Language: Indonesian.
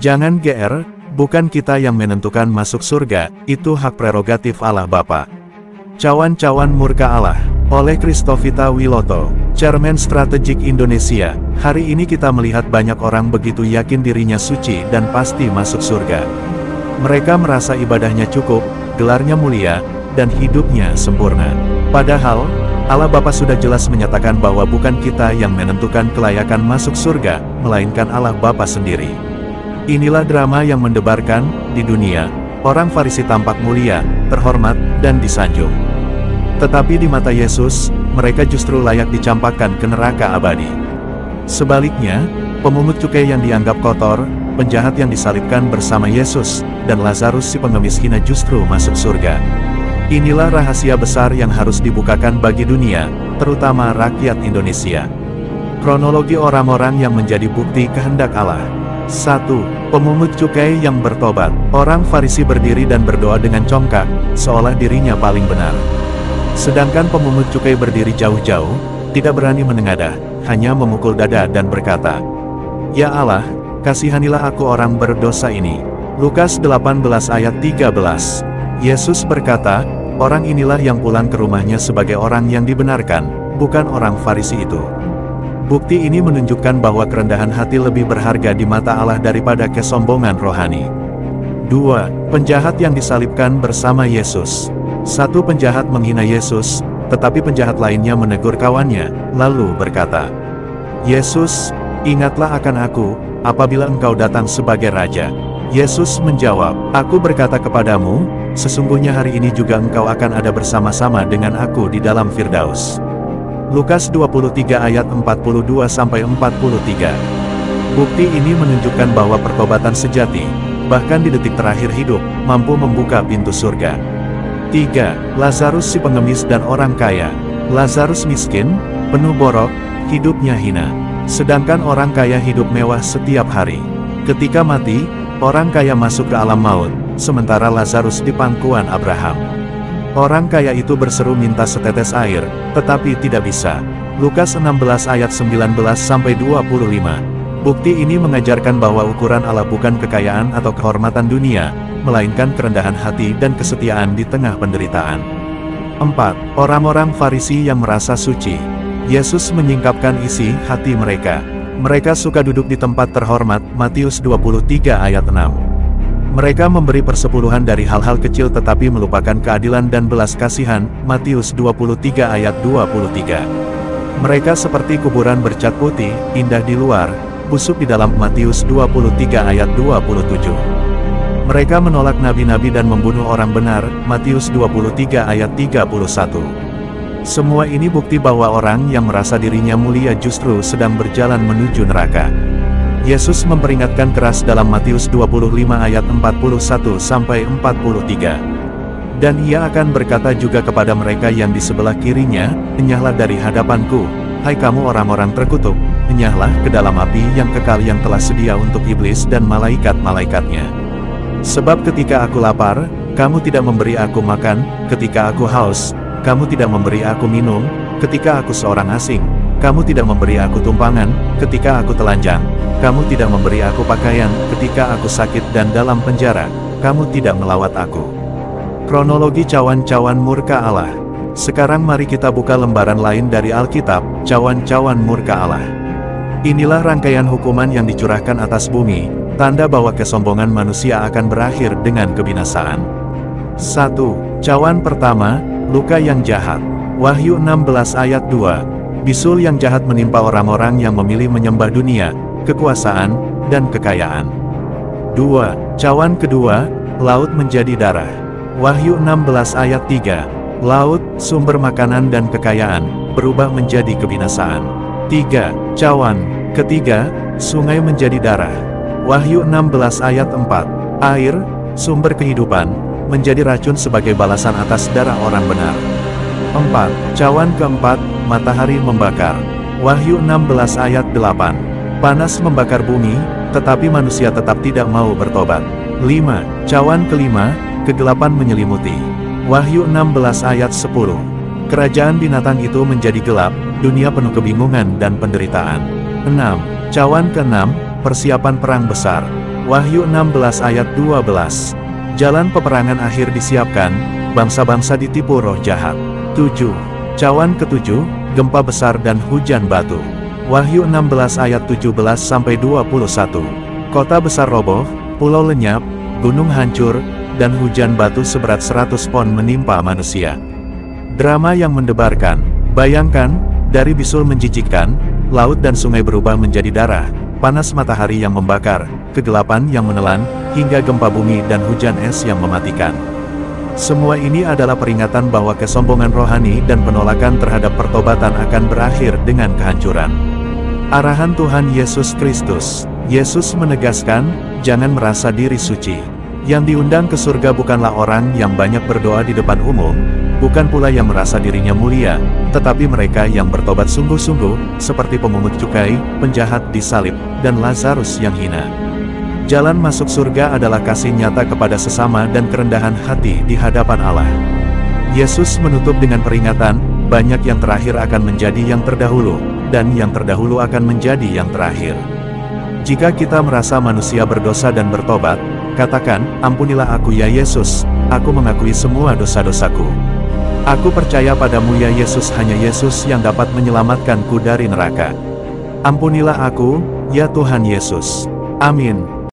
Jangan GR, bukan kita yang menentukan masuk surga, itu hak prerogatif Allah Bapa. Cawan-cawan murka Allah, oleh Christovita Wiloto, Chairman Strategik Indonesia. Hari ini kita melihat banyak orang begitu yakin dirinya suci dan pasti masuk surga. Mereka merasa ibadahnya cukup, gelarnya mulia, dan hidupnya sempurna. Padahal, Allah Bapa sudah jelas menyatakan bahwa bukan kita yang menentukan kelayakan masuk surga, melainkan Allah Bapa sendiri. Inilah drama yang mendebarkan, di dunia, orang Farisi tampak mulia, terhormat, dan disanjung. Tetapi di mata Yesus, mereka justru layak dicampakkan ke neraka abadi. Sebaliknya, pemungut cukai yang dianggap kotor, penjahat yang disalibkan bersama Yesus, dan Lazarus si pengemis hina justru masuk surga. Inilah rahasia besar yang harus dibukakan bagi dunia, terutama rakyat Indonesia. Kronologi orang-orang yang menjadi bukti kehendak Allah. 1. Pemungut cukai yang bertobat. Orang Farisi berdiri dan berdoa dengan congkak, seolah dirinya paling benar. Sedangkan pemungut cukai berdiri jauh-jauh, tidak berani menengadah, hanya memukul dada dan berkata, "Ya Allah, kasihanilah aku orang berdosa ini." Lukas 18 ayat 13. Yesus berkata, orang inilah yang pulang ke rumahnya sebagai orang yang dibenarkan, bukan orang Farisi itu. Bukti ini menunjukkan bahwa kerendahan hati lebih berharga di mata Allah daripada kesombongan rohani. 2. Penjahat yang disalibkan bersama Yesus. Satu penjahat menghina Yesus, tetapi penjahat lainnya menegur kawannya, lalu berkata, "Yesus, ingatlah akan aku, apabila engkau datang sebagai Raja." Yesus menjawab, "Aku berkata kepadamu, sesungguhnya hari ini juga engkau akan ada bersama-sama dengan aku di dalam Firdaus." Lukas 23 ayat 42-43. Bukti ini menunjukkan bahwa pertobatan sejati, bahkan di detik terakhir hidup, mampu membuka pintu surga. 3. Lazarus si pengemis dan orang kaya. Lazarus miskin, penuh borok, hidupnya hina. Sedangkan orang kaya hidup mewah setiap hari. Ketika mati, orang kaya masuk ke alam maut, sementara Lazarus di pangkuan Abraham. Orang kaya itu berseru minta setetes air, tetapi tidak bisa. Lukas 16 ayat 19-25. Bukti ini mengajarkan bahwa ukuran Allah bukan kekayaan atau kehormatan dunia, melainkan kerendahan hati dan kesetiaan di tengah penderitaan. 4. Orang-orang Farisi yang merasa suci. Yesus menyingkapkan isi hati mereka. Mereka suka duduk di tempat terhormat, Matius 23 ayat 6. Mereka memberi persepuluhan dari hal-hal kecil tetapi melupakan keadilan dan belas kasihan, Matius 23 ayat 23. Mereka seperti kuburan bercat putih, indah di luar, busuk di dalam, Matius 23 ayat 27. Mereka menolak nabi-nabi dan membunuh orang benar, Matius 23 ayat 31. Semua ini bukti bahwa orang yang merasa dirinya mulia justru sedang berjalan menuju neraka. Yesus memperingatkan keras dalam Matius 25 ayat 41-43. Dan ia akan berkata juga kepada mereka yang di sebelah kirinya, "Enyahlah dari hadapanku, hai kamu orang-orang terkutuk, enyahlah ke dalam api yang kekal yang telah sedia untuk iblis dan malaikat-malaikatnya. Sebab ketika aku lapar, kamu tidak memberi aku makan, ketika aku haus, kamu tidak memberi aku minum, ketika aku seorang asing, kamu tidak memberi aku tumpangan, ketika aku telanjang, kamu tidak memberi aku pakaian, ketika aku sakit dan dalam penjara, kamu tidak melawat aku." Kronologi cawan-cawan murka Allah. Sekarang mari kita buka lembaran lain dari Alkitab, cawan-cawan murka Allah. Inilah rangkaian hukuman yang dicurahkan atas bumi, tanda bahwa kesombongan manusia akan berakhir dengan kebinasaan. 1. Cawan pertama, luka yang jahat. Wahyu 16 ayat 2. Bisul yang jahat menimpa orang-orang yang memilih menyembah dunia, kekuasaan, dan kekayaan. 2. Cawan kedua, laut menjadi darah. Wahyu 16 ayat 3. Laut, sumber makanan dan kekayaan, berubah menjadi kebinasaan. 3. Cawan ketiga, sungai menjadi darah. Wahyu 16 ayat 4. Air, sumber kehidupan, menjadi racun sebagai balasan atas darah orang benar. 4. Cawan keempat, matahari membakar. Wahyu 16 ayat 8. Panas membakar bumi, tetapi manusia tetap tidak mau bertobat. 5. Cawan kelima, kegelapan menyelimuti. Wahyu 16 ayat 10. Kerajaan binatang itu menjadi gelap, dunia penuh kebingungan dan penderitaan. 6. Cawan ke-6, persiapan perang besar. Wahyu 16 ayat 12. Jalan peperangan akhir disiapkan, bangsa-bangsa ditipu roh jahat. 7. Cawan ke-7, gempa besar dan hujan batu. Wahyu 16 ayat 17-21. Kota besar roboh, pulau lenyap, gunung hancur, dan hujan batu seberat 100 pon menimpa manusia. Drama yang mendebarkan. Bayangkan, dari bisul menjijikkan, laut dan sungai berubah menjadi darah, panas matahari yang membakar, kegelapan yang menelan, hingga gempa bumi dan hujan es yang mematikan. Semua ini adalah peringatan bahwa kesombongan rohani dan penolakan terhadap pertobatan akan berakhir dengan kehancuran. Arahan Tuhan Yesus Kristus. Yesus menegaskan, jangan merasa diri suci. Yang diundang ke surga bukanlah orang yang banyak berdoa di depan umum, bukan pula yang merasa dirinya mulia, tetapi mereka yang bertobat sungguh-sungguh, seperti pemungut cukai, penjahat disalib, dan Lazarus yang hina. Jalan masuk surga adalah kasih nyata kepada sesama dan kerendahan hati di hadapan Allah. Yesus menutup dengan peringatan, banyak yang terakhir akan menjadi yang terdahulu, dan yang terdahulu akan menjadi yang terakhir. Jika kita merasa manusia berdosa dan bertobat, katakan, ampunilah aku ya Yesus, aku mengakui semua dosa-dosaku. Aku percaya padamu ya Yesus, hanya Yesus yang dapat menyelamatkanku dari neraka. Ampunilah aku, ya Tuhan Yesus. Amin.